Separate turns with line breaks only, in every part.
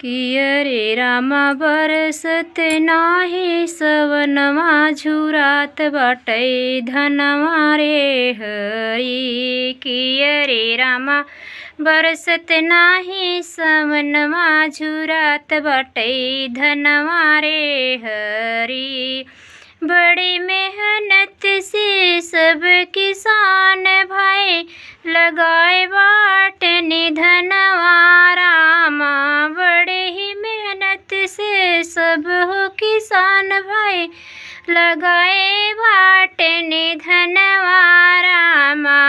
कियरे रामा बरसत नाही सवनवा झुरात बाटै धनवा रे हरी। कियरे रामा बरसत नाही सवनवा झुरात बाटै धनवा रे हरी। बड़ी मेहनत से सब किसान भाई लगाए बाट निधनवा रामा। बड़े ही मेहनत से सब हो किसान भाई लगाए बाट निधनवा रामा।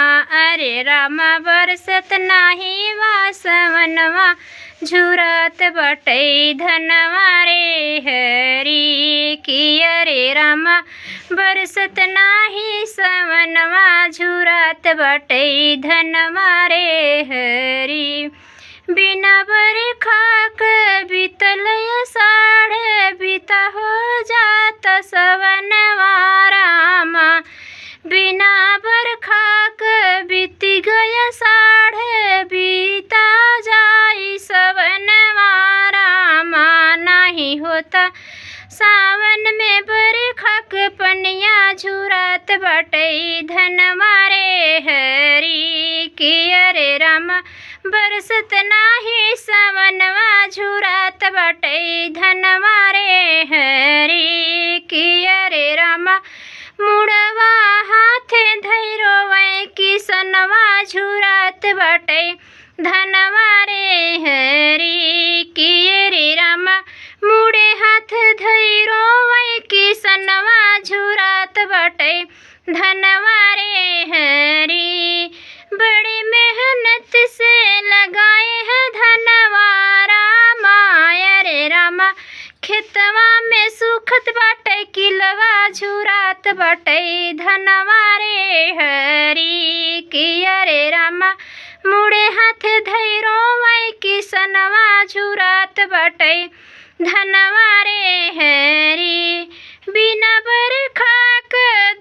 अरे रामा बरसत नाही वा सवनवा झुरात बाटै धनवा रे हरी। कियरे रामा बरसत नाही सवनवा झुरात बाटै धनवा रे हरी। बिना बरखा बीतल आषाढ़ बीता हो जात सवनवा रामा। बिना बरखा बीती गया आषाढ़ बीता जाई सवनवा रामा। नहीं होता सावन में बरखा पनिया झुरात बाटै धनवा रे हरी। कियरे रामा बरसत नाही सवनवा झुरात बाटै धनवा रे हरी। कियरे रामा मुड़वा हाथे धैरो वै किसनवा झुरात बाटै धनवा रे हरी। कियरे रामा मुड़े हाथ धैरो वै किसनवा झुरात बाटै धनवा रे हरी। बड़ी मेहनत से लगाए है धनवा रामा। अरे रामा खेतवा में सुखत बाटै किलवा झुरात बाटै धनवा रे हरी। कियरे रामा मुड़े हाथ धैरो वै किसनवा झुरात बाटै धनवा रे हरी। बिना बरखा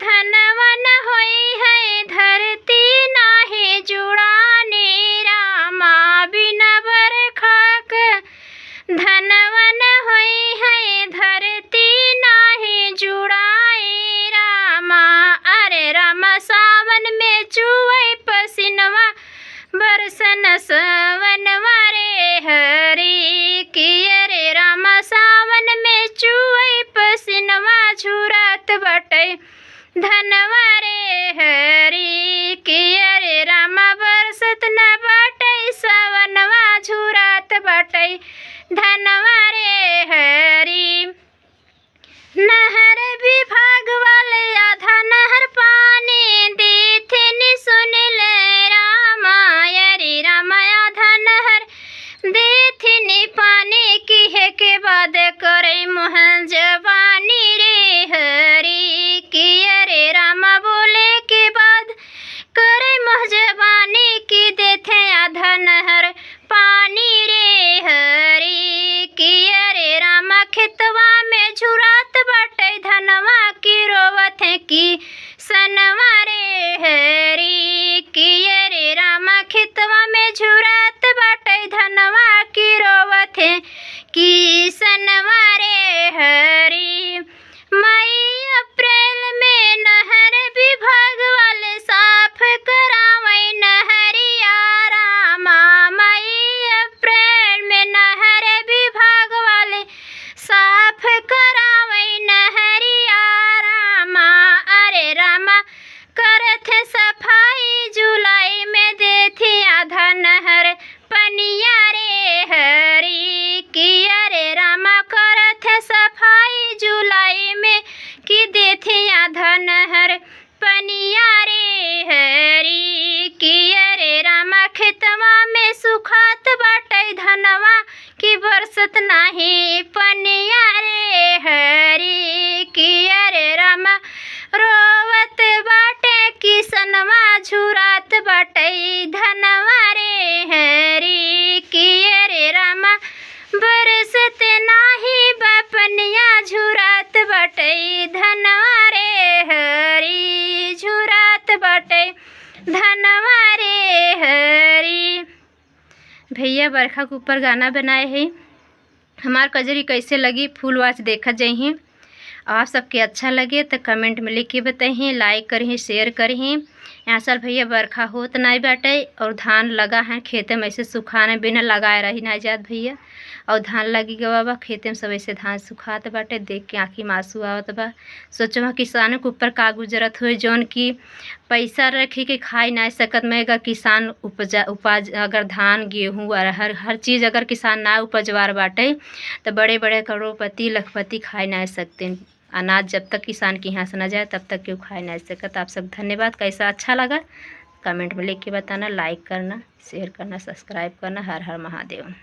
धनवा न होई है धरती नाही जुड़ानी रामा। बिना बरखा धनवा न होई है धरती नाही जुड़ाई रामा। अरे रामा सावन में चुवै पसीनवा बरसन सवनवा रे हरी। कियरे रामा सावन में चुवै पसीनवा झुरात बाटै धनवा रे हरी। कियरे रामा बरसत न बाटै सवनवा झुरात बाटै धनवा रे हरी। नहर विभाग वाले आधा नहर पानी देथिन सुनिल रामा। अरे रामा आधा नहर देथिन पानी किहे के बाद करे मोह जवानी रे हरी। कियरे रामा बोले के बाद करे मोह जवानी की देथे आधा नहर पानी रे हरी। कियरे रामा खेतवा में झुरात बाटै धनवा की रोवत है की सनवा रे हरी। कियरे रामा खेतवा में झुरात बाटै धनवा की रोवत है की सनवा रे हरी। मई अप्रैल में नहर विभाग वाले साफ करावै नहरिया रामा। मई अप्रैल में नहर विभाग वाले साफ करावै नहरिया रामा। अरे रामा करत सफाई जुलाई में देथी आधा नहर पनिया रे हरी। कियरे रामा करत सफाई जुलाई में की देथी आधा नहर पनिया रे हरी। कियरे रामा खेतवा में सुखात बाटै धनवा की बरसत नाही पनिया रे हरी। कियरे रामा रोवत बाटे किसनवा झुरात बाटै धनवा रे हरी। कियरे रामा बरसत नाही बापनिया झुरात बाटै धनवा रे हरी। झुरात बाटै धनवा रे हरी। भैया बरखा के ऊपर गाना बनाए हैं। हमार कजरी कैसे लगी फुल वॉच देखा जाइए। आप सबके अच्छा लगे तो कमेंट में लिख के बताइए, लाइक करिए, शेयर करिए। यहाँ साल भैया बरखा होत नहीं बाटे और धान लगा है खेते में, ऐसे सुखाने बिना लगाए रही नहीं जात भैया। और धान लगी गवा बा खेते में, सब ऐसे धान सुखात बाटे, देख के आँखी में आंसू आवत बा। सोचो किसानों के ऊपर का गुजरत हुए, जौन की पैसा रखी के खाई नहीं सकत में। अगर किसान उपज अगर धान गेहूँ और हर चीज़ अगर किसान ना उपजवार बाटे तो बड़े बड़े करोड़पति लखपति खाई नहीं सकते। अनाज जब तक किसान के यहाँ से न जाए तब तक क्यों खाए नहीं सकता। आप सब धन्यवाद। कैसा अच्छा लगा कमेंट में लिख के बताना, लाइक करना, शेयर करना, सब्सक्राइब करना। हर हर महादेव।